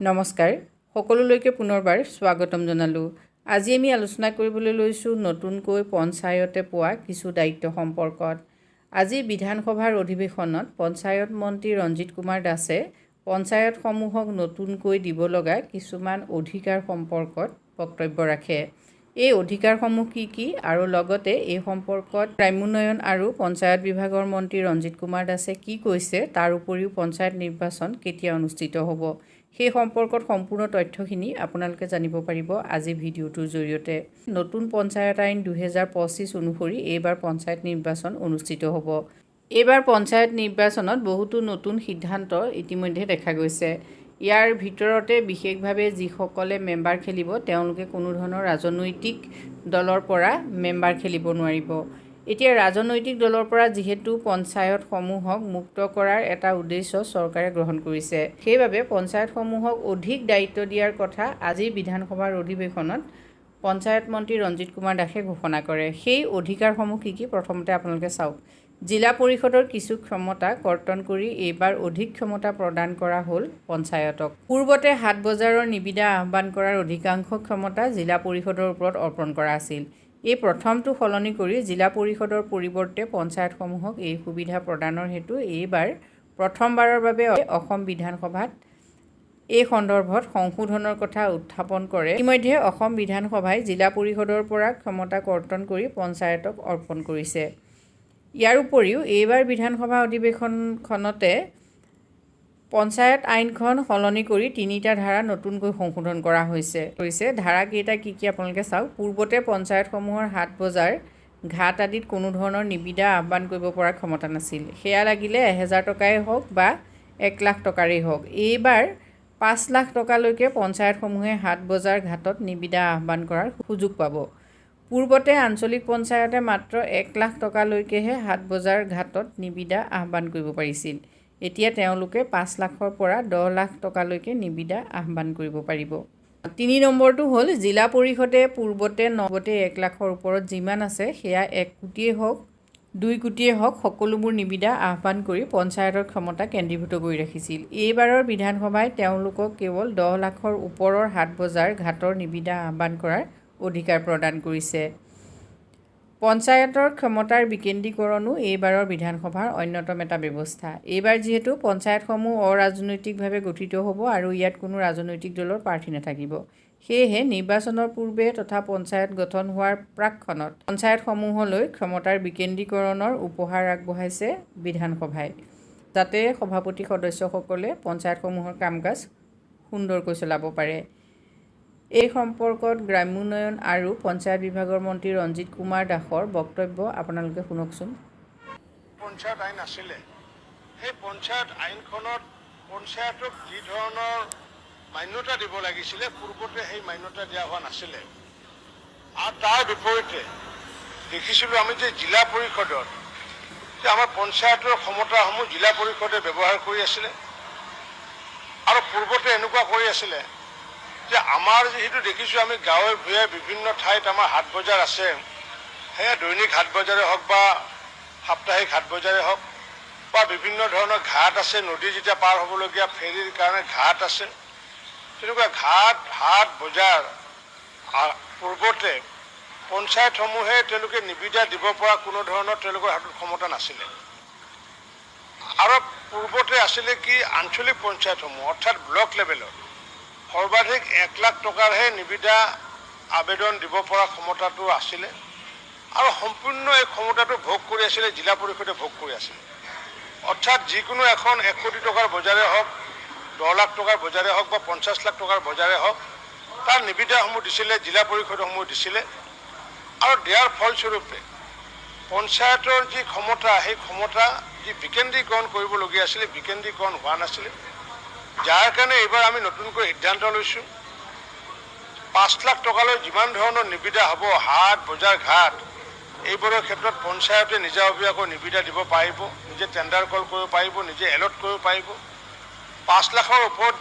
নমস্কাৰ সকলোলৈকে পুনৰবাৰ স্বাগতম জনালোঁ। আজি আমি আলোচনা কৰিবলৈ লৈছোঁ নতুনকৈ পঞ্চায়তে পোৱা কিছু দায়িত্ব সম্পৰ্কত। আজি বিধানসভাৰ অধিৱেশনত পঞ্চায়ত মন্ত্ৰী ৰঞ্জিত কুমাৰ দাসে পঞ্চায়তসমূহক নতুনকৈ দিব লগা কিছুমান অধিকাৰ সম্পৰ্কত বক্তব্য ৰাখে। এই অধিকাৰসমূহ কি আৰু লগতে এই সম্পৰ্কত গ্ৰাম্যোন্নয়ন আৰু পঞ্চায়ত বিভাগৰ মন্ত্ৰী ৰঞ্জিত কুমাৰ দাসে কি কৈছে, তাৰ উপৰিও পঞ্চায়ত নিৰ্বাচন কেতিয়া অনুষ্ঠিত হ'ব, সেই সম্পৰ্কত সম্পূৰ্ণ তথ্যখিনি আপোনালোকে জানিব পাৰিব আজি ভিডিঅ'টোৰ জৰিয়তে। নতুন পঞ্চায়ত আইন 2025 অনুসৰি এইবাৰ পঞ্চায়ত নিৰ্বাচন অনুষ্ঠিত হ'ব। এইবাৰ পঞ্চায়ত নিৰ্বাচনত বহুতো নতুন সিদ্ধান্ত ইতিমধ্যে দেখা গৈছে। ইয়াৰ ভিতৰতে বিশেষভাৱে যিসকলে মেম্বাৰ খেলিব তেওঁলোকে কোনো ধৰণৰ ৰাজনৈতিক দলৰ পৰা মেম্বাৰ খেলিব নোৱাৰিব। এতিয়া ৰাজনৈতিক দলৰ পৰা যিহেতু পঞ্চায়তসমূহক মুক্ত কৰাৰ এটা উদ্দেশ্য চৰকাৰে গ্ৰহণ কৰিছে, সেইবাবে পঞ্চায়তসমূহক অধিক দায়িত্ব দিয়াৰ কথা আজিৰ বিধানসভাৰ অধিৱেশনত পঞ্চায়ত মন্ত্ৰী ৰঞ্জিত কুমাৰ দাসে ঘোষণা কৰে। সেই অধিকাৰসমূহ কি প্ৰথমতে আপোনালোকে চাওক। জিলা পৰিষদৰ কিছু ক্ষমতা কৰ্তন কৰি এইবাৰ অধিক ক্ষমতা প্ৰদান কৰা হ'ল পঞ্চায়তক। পূৰ্বতে হাট বজাৰৰ নিবিদা আহ্বান কৰাৰ অধিকাংশ ক্ষমতা জিলা পৰিষদৰ ওপৰত অৰ্পণ কৰা আছিল। এই প্ৰথমটো সলনি কৰি জিলা পৰিষদৰ পৰিৱৰ্তে পঞ্চায়তসমূহক এই সুবিধা প্ৰদানৰ হেতু এইবাৰ প্ৰথমবাৰৰ বাবে অসম বিধানসভাত এই সন্দৰ্ভত সংশোধনৰ কথা উত্থাপন কৰে। ইতিমধ্যে অসম বিধানসভাই জিলা পৰিষদৰ পৰা ক্ষমতা কৰ্তন কৰি পঞ্চায়তক অৰ্পণ কৰিছে। ইয়াৰ উপৰিও এইবাৰ বিধানসভা অধিৱেশনখনতে পঞ্চায়ত আইনখন সলনি কৰি 3টা ধাৰা নতুনকৈ সংশোধন কৰা হৈছে। ধাৰাকেইটা কি আপোনালোকে চাওক। পূৰ্বতে পঞ্চায়তসমূহৰ হাট বজাৰ ঘাট আদিত কোনো ধৰণৰ নিবিদা আহ্বান কৰিব পৰা ক্ষমতা নাছিল। সেয়া লাগিলে 1000 টকাই হওক বা 1 লাখ টকাৰেই হওক। এইবাৰ 5 লাখ টকালৈকে পঞ্চায়তসমূহে হাট বজাৰ ঘাটত নিবিদা আহ্বান কৰাৰ সুযোগ পাব। পূৰ্বতে আঞ্চলিক পঞ্চায়তে মাত্ৰ 1 লাখ টকালৈকেহে হাট বজাৰ ঘাটত নিবিদা আহ্বান কৰিব পাৰিছিল। এতিয়া তেওঁলোকে 5 লাখৰ পৰা 10 লাখ টকালৈকে নিবিদা আহ্বান কৰিব পাৰিব। 3 নম্বৰটো হ'ল জিলা পৰিষদে পূৰ্বতে 1 লাখৰ ওপৰত যিমান আছে সেয়া 1 কোটিয়েই হওক 2 কোটিয়েই হওক সকলোবোৰ নিবিদা আহ্বান কৰি পঞ্চায়তৰ ক্ষমতা কেন্দ্ৰীভূত কৰি ৰাখিছিল। এইবাৰৰ বিধানসভাই তেওঁলোকক কেৱল 10 লাখৰ ওপৰৰ হাট বজাৰ ঘাটৰ নিবিদা আহ্বান কৰাৰ অধিকাৰ প্ৰদান কৰিছে। পঞ্চায়তৰ ক্ষমতাৰ বিকেন্দ্ৰীকৰণো এইবাৰৰ বিধানসভাৰ অন্যতম এটা ব্যৱস্থা। এইবাৰ যিহেতু পঞ্চায়তসমূহ অৰাজনৈতিকভাৱে গঠিত হ'ব আৰু ইয়াত কোনো ৰাজনৈতিক দলৰ প্ৰাৰ্থী নাথাকিব, সেয়েহে নিৰ্বাচনৰ পূৰ্বে তথা পঞ্চায়ত গঠন হোৱাৰ প্ৰাকক্ষণত পঞ্চায়তসমূহলৈ ক্ষমতাৰ বিকেন্দ্ৰীকৰণৰ উপহাৰ আগবঢ়াইছে বিধানসভাই, যাতে সভাপতি সদস্যসকলে পঞ্চায়তসমূহৰ কাম কাজ সুন্দৰকৈ চলাব পাৰে। এই সম্পৰ্কত গ্ৰাম্যোন্নয়ন আৰু পঞ্চায়ত বিভাগৰ মন্ত্ৰী ৰঞ্জিত কুমাৰ দাসৰ বক্তব্য আপোনালোকে শুনকচোন। পঞ্চায়ত আইন আছিলে, সেই পঞ্চায়ত আইনখনত পঞ্চায়তক যি ধৰণৰ মান্যতা দিব লাগিছিলে পূৰ্বতে সেই মান্যতা দিয়া হোৱা নাছিলে। আৰু তাৰ বিপৰীতে দেখিছিলোঁ আমি যে জিলা পৰিষদত যে আমাৰ পঞ্চায়তৰ ক্ষমতাসমূহ জিলা পৰিষদে ব্যৱহাৰ কৰি আছিলে। আৰু পূৰ্বতে এনেকুৱা কৰি আছিলে যে আমাৰ যিহেতু দেখিছোঁ আমি গাঁৱে ভূঞে বিভিন্ন ঠাইত আমাৰ হাট বজাৰ আছে, সেয়া দৈনিক হাট বজাৰে হওক বা সাপ্তাহিক হাট বজাৰে হওক বা বিভিন্ন ধৰণৰ ঘাট আছে, নদী যেতিয়া পাৰ হ'বলগীয়া ফেৰীৰ কাৰণে ঘাট আছে, তেনেকুৱা ঘাট হাট বজাৰ পূৰ্বতে পঞ্চায়তসমূহে তেওঁলোকে নিবিদা দিব পৰা কোনো ধৰণৰ তেওঁলোকৰ হাতত ক্ষমতা নাছিলে। আৰু পূৰ্বতে আছিলে কি আঞ্চলিক পঞ্চায়তসমূহ অৰ্থাৎ ব্লক লেভেলত সৰ্বাধিক 1 লাখ টকাৰহে নিবিদা আবেদন দিব পৰা ক্ষমতাটো আছিলে। আৰু সম্পূৰ্ণ এই ক্ষমতাটো ভোগ কৰি আছিলে জিলা পৰিষদে ভোগ কৰি আছিলে। অৰ্থাৎ যিকোনো এখন 1 কোটি টকাৰ বজাৰে হওক 10 লাখ টকাৰ বজাৰে হওক বা 50 লাখ টকাৰ বজাৰে হওক তাৰ নিবিদাসমূহ দিছিলে, জিলা পৰিষদসমূহ দিছিলে। আৰু দিয়াৰ ফলস্বৰূপে পঞ্চায়তৰ যি ক্ষমতা সেই ক্ষমতা যি বিকেন্দ্ৰীকৰণ কৰিবলগীয়া আছিলে বিকেন্দ্ৰীকৰণ হোৱা নাছিলে। যাৰ কাৰণে এইবাৰ আমি নতুনকৈ সিদ্ধান্ত লৈছোঁ 5 লাখ টকালৈ যিমান ধৰণৰ নিবিদা হ'ব হাট বজাৰ ঘাট এইবোৰৰ ক্ষেত্ৰত পঞ্চায়তে নিজাববীয়াকৈ নিবিদা দিব পাৰিব, নিজে টেণ্ডাৰ কল কৰিব পাৰিব, নিজে এলট কৰিব পাৰিব। 5 লাখৰ ওপৰত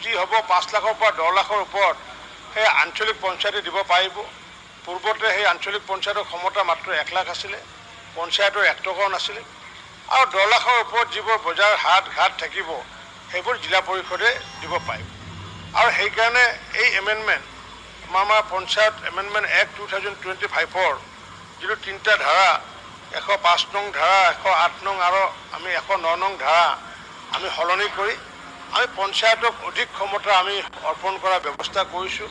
যি হ'ব 5 লাখৰ পৰা 10 লাখৰ ওপৰত সেই আঞ্চলিক পঞ্চায়তে দিব পাৰিব। পূৰ্বতে সেই আঞ্চলিক পঞ্চায়তৰ ক্ষমতা মাত্ৰ 1 লাখ আছিলে, পঞ্চায়তৰ 1 টকাও নাছিলে। আৰু 10 লাখৰ ওপৰত যিবোৰ বজাৰ হাট ঘাট থাকিব সেইবোৰ জিলা পৰিষদে দিব পাৰিব। আৰু সেইকাৰণে এই এমেণ্ডমেণ্ট আমাৰ পঞ্চায়ত এমেণ্ডমেণ্ট এক্ট 2025ৰ যিটো 3টা ধাৰা 105 নং ধাৰা 108 নং আৰু আমি 109 নং ধাৰা আমি সলনি কৰি আমি পঞ্চায়তক অধিক ক্ষমতা আমি অৰ্পণ কৰাৰ ব্যৱস্থা কৰিছোঁ।